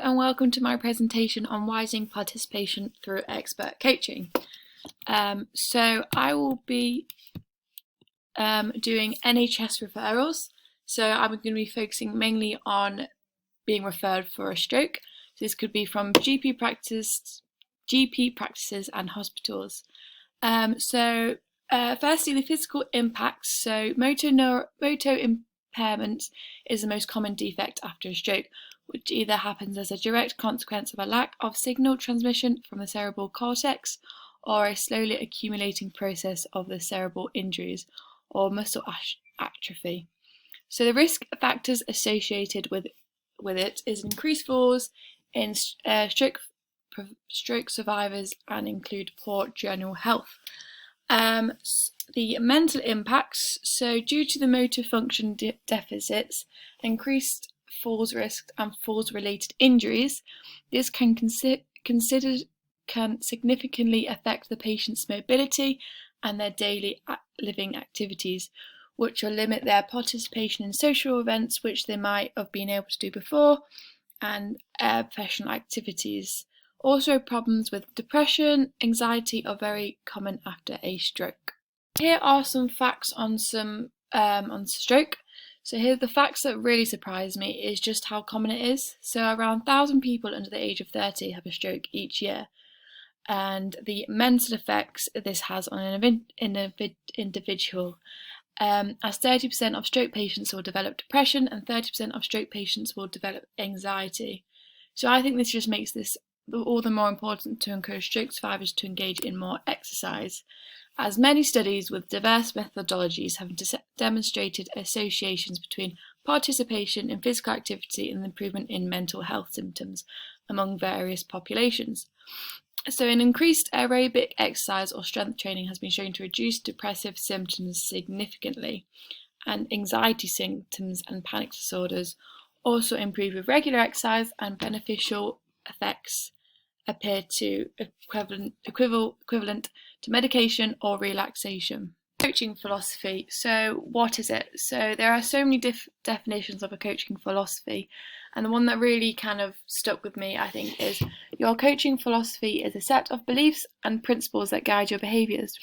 and welcome to my presentation on Wising Participation through Expert Coaching. So I will be doing NHS referrals. So I'm going to be focusing mainly on being referred for a stroke. So this could be from GP practices and hospitals. Firstly, the physical impacts. So motor impairment is the most common defect after a stroke, which either happens as a direct consequence of a lack of signal transmission from the cerebral cortex or a slowly accumulating process of the cerebral injuries or muscle atrophy. So the risk factors associated with it is increased falls in stroke survivors and include poor general health. The mental impacts, so due to the motor function deficits, increased falls risk and falls related injuries, this can significantly affect the patient's mobility and their daily living activities, which will limit their participation in social events which they might have been able to do before, and professional activities. Also, problems with depression, anxiety are very common after a stroke. Here are some facts on stroke. So here the facts that really surprise me is just how common it is. So around 1,000 people under the age of 30 have a stroke each year, and the mental effects this has on an individual. As 30% of stroke patients will develop depression and 30% of stroke patients will develop anxiety. So I think this just makes this all the more important to encourage stroke survivors to engage in more exercise, as many studies with diverse methodologies have demonstrated associations between participation in physical activity and improvement in mental health symptoms among various populations. So an increased aerobic exercise or strength training has been shown to reduce depressive symptoms significantly, and anxiety symptoms and panic disorders also improve with regular exercise, and beneficial effects appear to equivalent to medication or relaxation. Coaching philosophy. So what is it? So there are so many definitions of a coaching philosophy, and the one that really kind of stuck with me, I think, is your coaching philosophy is a set of beliefs and principles that guide your behaviours.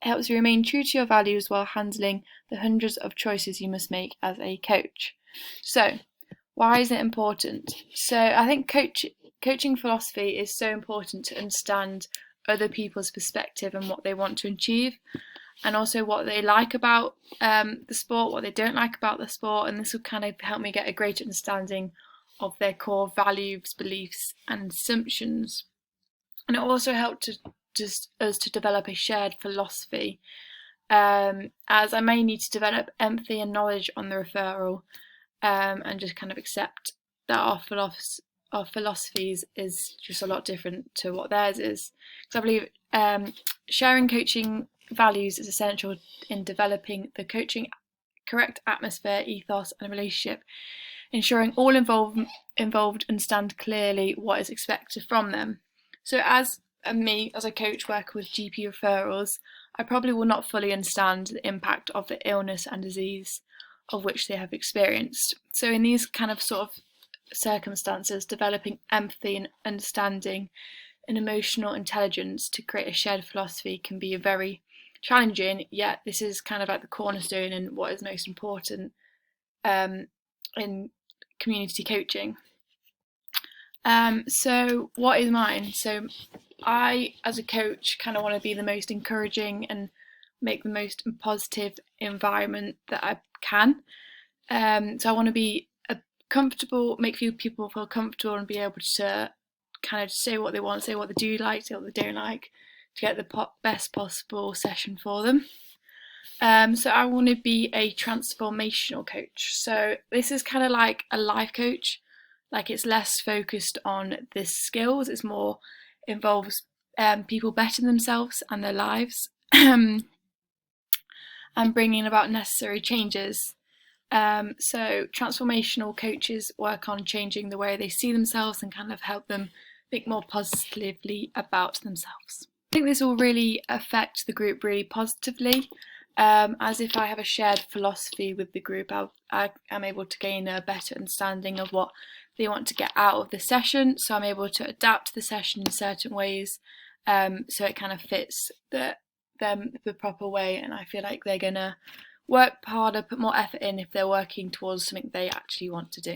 It helps you remain true to your values while handling the hundreds of choices you must make as a coach. So why is it important? So I think coaching philosophy is so important to understand other people's perspective and what they want to achieve, and also what they like about the sport, what they don't like about the sport, and this will kind of help me get a greater understanding of their core values, beliefs and assumptions. And it also helped us to develop a shared philosophy, as I may need to develop empathy and knowledge on the referral, and just kind of accept that our philosophies is just a lot different to what theirs is. Because I believe sharing coaching values is essential in developing the coaching correct atmosphere, ethos and relationship, ensuring all involved understand clearly what is expected from them. So as a coach working with GP referrals, I probably will not fully understand the impact of the illness and disease of which they have experienced. So in these kind of sort of circumstances, developing empathy and understanding and emotional intelligence to create a shared philosophy can be very challenging, yet this is kind of like the cornerstone and what is most important in community coaching. So what is mine? So I, as a coach, kind of want to be the most encouraging and make the most positive environment that I can. So I want to be make people feel comfortable and be able to kind of say what they want, say what they do like, say what they don't like, to get the best possible session for them. So I want to be a transformational coach. So this is kind of like a life coach. Like, it's less focused on the skills, it's more involves people bettering themselves and their lives and bringing about necessary changes. So transformational coaches work on changing the way they see themselves and kind of help them think more positively about themselves. I think this will really affect the group really positively, as if I have a shared philosophy with the group, I am able to gain a better understanding of what they want to get out of the session, so I'm able to adapt the session in certain ways, so it kind of fits them the proper way, and I feel like they're gonna work harder, put more effort in if they're working towards something they actually want to do.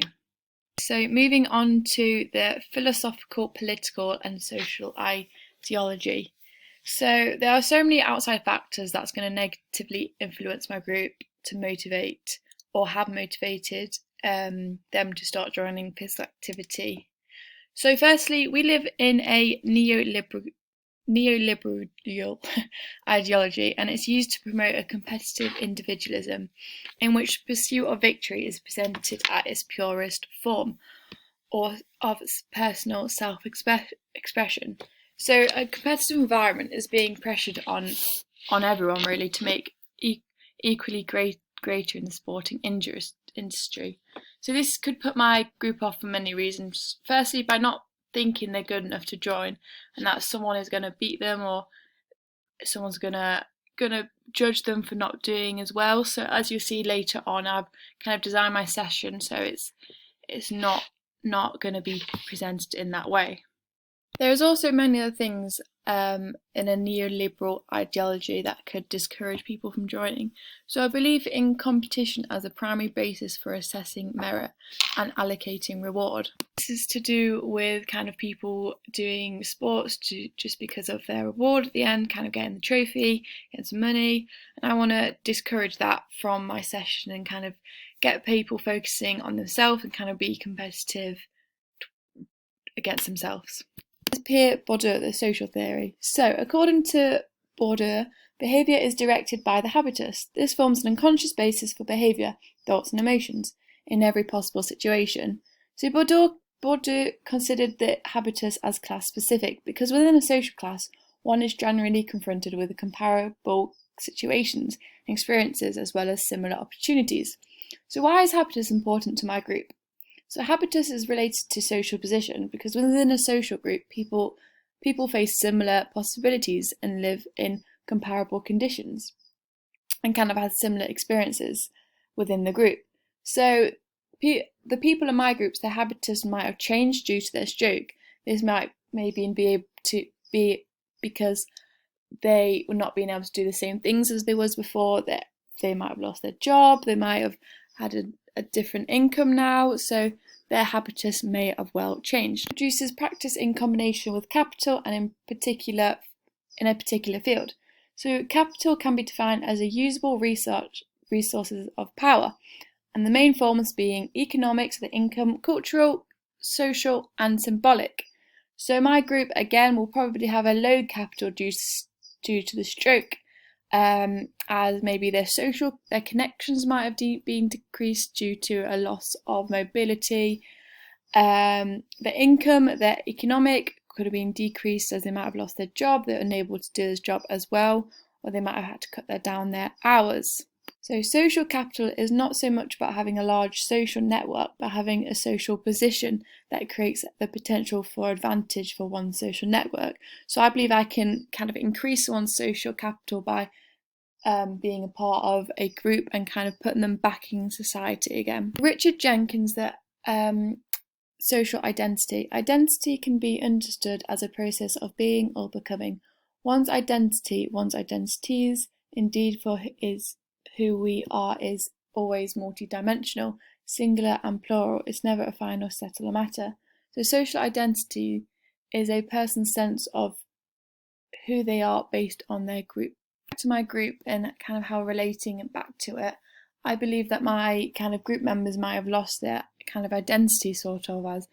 So moving on to the philosophical, political and social ideology. So there are so many outside factors that's going to negatively influence my group to motivate or have motivated them to start joining physical activity. So firstly, we live in a neoliberal ideology, and it's used to promote a competitive individualism in which the pursuit of victory is presented at its purest form, or of personal self-expression. So a competitive environment is being pressured on everyone really to make equally greater in the sporting industry. So this could put my group off for many reasons. Firstly, by not thinking they're good enough to join, and that someone is going to beat them, or someone's gonna judge them for not doing as well. So as you'll see later on, I've kind of designed my session so it's not going to be presented in that way. There's also many other things in a neoliberal ideology that could discourage people from joining. So I believe in competition as a primary basis for assessing merit and allocating reward. This is to do with kind of people doing sports just because of their reward at the end, kind of getting the trophy, getting some money. And I want to discourage that from my session and kind of get people focusing on themselves and kind of be competitive against themselves. Pierre Bourdieu, the social theory. So, according to Bourdieu, behaviour is directed by the habitus. This forms an unconscious basis for behaviour, thoughts and emotions, in every possible situation. So Bourdieu considered the habitus as class-specific, because within a social class, one is generally confronted with comparable situations and experiences as well as similar opportunities. So why is habitus important to my group? So habitus is related to social position because within a social group, people face similar possibilities and live in comparable conditions and kind of have similar experiences within the group. So the people in my groups, their habitus might have changed due to their stroke. This might maybe be able to be because they were not being able to do the same things as they was before, that they might have lost their job, they might have had a different income now, so their habitus may have well changed. Produces practice in combination with capital and in a particular field. So capital can be defined as a usable resources of power, and the main forms being economics, the income, cultural, social and symbolic. So my group again will probably have a low capital due to the stroke, as maybe their connections might have been decreased due to a loss of mobility. The income, their economic, could have been decreased as they might have lost their job, they're unable to do this job as well, or they might have had to cut down their hours. So social capital is not so much about having a large social network, but having a social position that creates the potential for advantage for one's social network. So I believe I can kind of increase one's social capital by being a part of a group and kind of putting them back in society again. Richard Jenkins, that social identity. Identity can be understood as a process of being or becoming. One's identity, one's identities, indeed for is who we are is always multidimensional, singular and plural. It's never a final settled matter. So social identity is a person's sense of who they are based on their group. Back to my group and kind of how relating it back to it, I believe that my kind of group members might have lost their kind of identity, sort of, as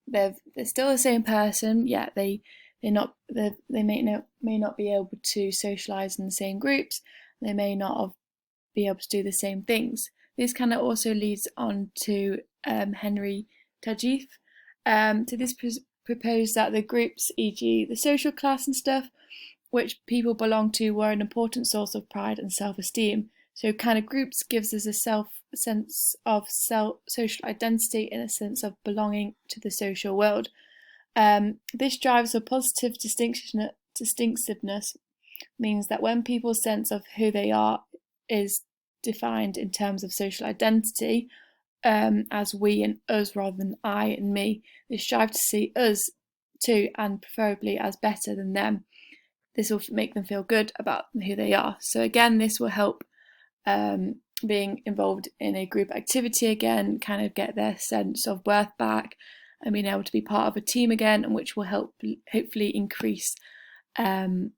they're still the same person, yet they may not be able to socialise in the same groups. They may not be able to do the same things. This kind of also leads on to Henry Tagif. To this proposed that the groups, e.g. the social class and stuff, which people belong to, were an important source of pride and self-esteem. So kind of groups gives us a sense of social identity and a sense of belonging to the social world. This drives a positive distinctiveness, means that when people's sense of who they are is defined in terms of social identity, as we and us rather than I and me. They strive to see us too, and preferably as better than them. This will make them feel good about who they are. So again, this will help being involved in a group activity again, kind of get their sense of worth back and being able to be part of a team again, and which will help hopefully increase how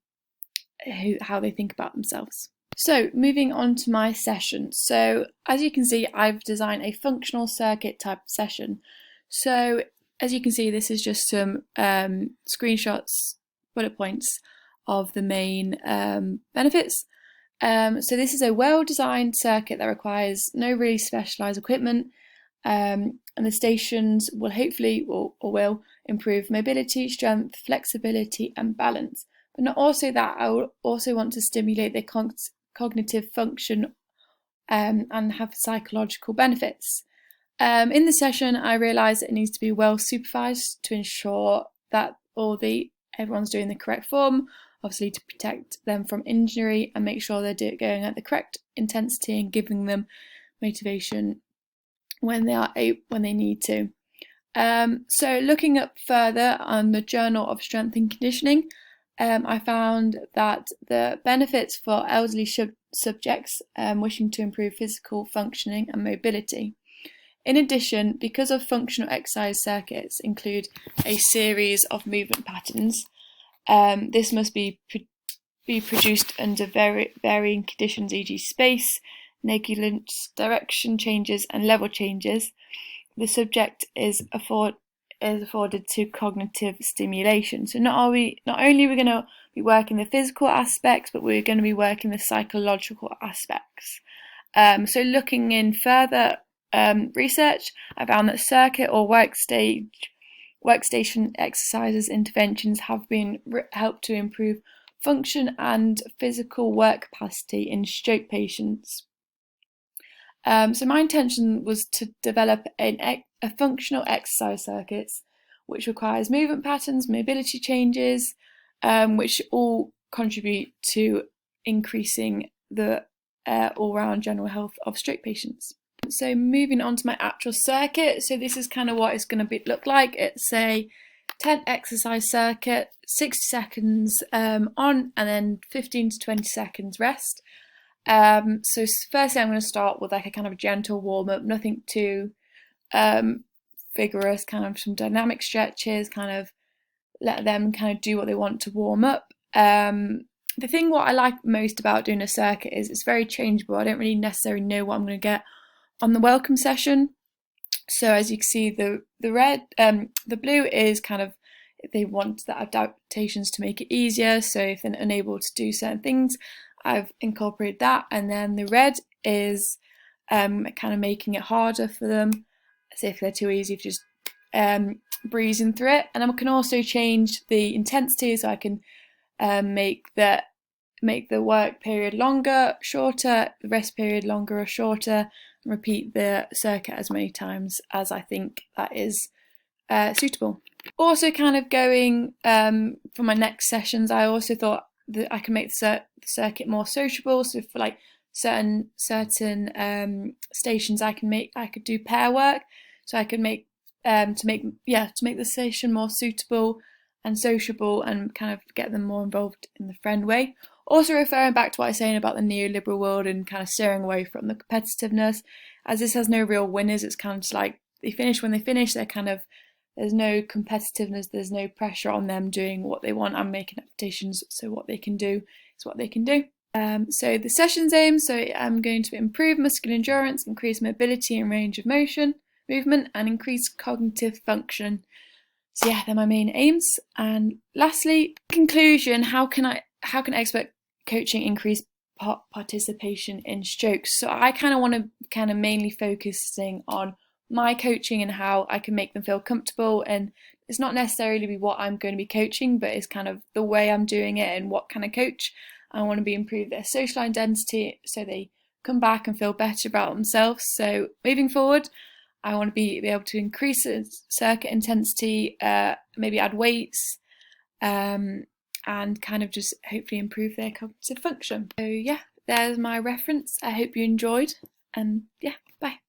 they think about themselves. So moving on to my session. So as you can see, I've designed a functional circuit type of session. So as you can see, this is just some screenshots, bullet points of the main benefits. So this is a well-designed circuit that requires no really specialised equipment, and the stations will hopefully or will improve mobility, strength, flexibility and balance. But not also that, I will also want to stimulate their cognitive function and have psychological benefits. In the session, I realised that it needs to be well supervised to ensure that everyone's doing the correct form, obviously to protect them from injury and make sure they're going at the correct intensity and giving them motivation when they need to. So looking up further on the Journal of Strength and Conditioning, I found that the benefits for elderly subjects wishing to improve physical functioning and mobility. In addition, because of functional exercise circuits include a series of movement patterns, this must be produced under varying conditions, e.g. space, negligence, direction changes and level changes. The subject is afforded to cognitive stimulation. So not only are we going to be working the physical aspects, but we're going to be working the psychological aspects. So looking in further research, I found that circuit or workstation exercises interventions have been helped to improve function and physical work capacity in stroke patients. So my intention was to develop a functional exercise circuits which requires movement patterns, mobility changes, which all contribute to increasing the all-round general health of stroke patients. So moving on to my actual circuit, so this is kind of what it's going to look like. It's a 10 exercise circuit, 60 seconds on and then 15 to 20 seconds rest. So firstly I'm going to start with like a kind of gentle warm-up, nothing too vigorous, kind of some dynamic stretches, kind of let them kind of do what they want to warm up. The thing what I like most about doing a circuit is it's very changeable. I don't really necessarily know what I'm going to get on the welcome session. So as you can see, the blue is kind of if they want the adaptations to make it easier. So if they're unable to do certain things, I've incorporated that. And then the red is kind of making it harder for them. So if they're too easy, just breezing through it. And I can also change the intensity, so I can make the work period longer, shorter, the rest period longer or shorter, and repeat the circuit as many times as I think that is suitable. Also kind of going for my next sessions, I also thought that I can make the circuit more sociable. So for like certain stations I could do pair work, so I could make to make the session more suitable and sociable and kind of get them more involved in the friend way. Also referring back to what I was saying about the neoliberal world and kind of steering away from the competitiveness, as this has no real winners. It's kind of just like they finish when they finish. They're kind of, there's no competitiveness, there's no pressure on them doing what they want. I'm making adaptations, so what they can do is what they can do. So the session's aim, so I'm going to improve muscular endurance, increase mobility and range of movement, and increase cognitive function. So yeah, they're my main aims. And lastly, conclusion, how can expert coaching increase participation in strokes? So I kind of want to mainly focusing on my coaching and how I can make them feel comfortable, and it's not necessarily be what I'm going to be coaching, but it's kind of the way I'm doing it and what kind of coach. I want to improve their social identity so they come back and feel better about themselves. So moving forward, I want to be able to increase the circuit intensity, maybe add weights, and kind of just hopefully improve their cognitive function. So yeah, there's my reference. I hope you enjoyed, and yeah, bye.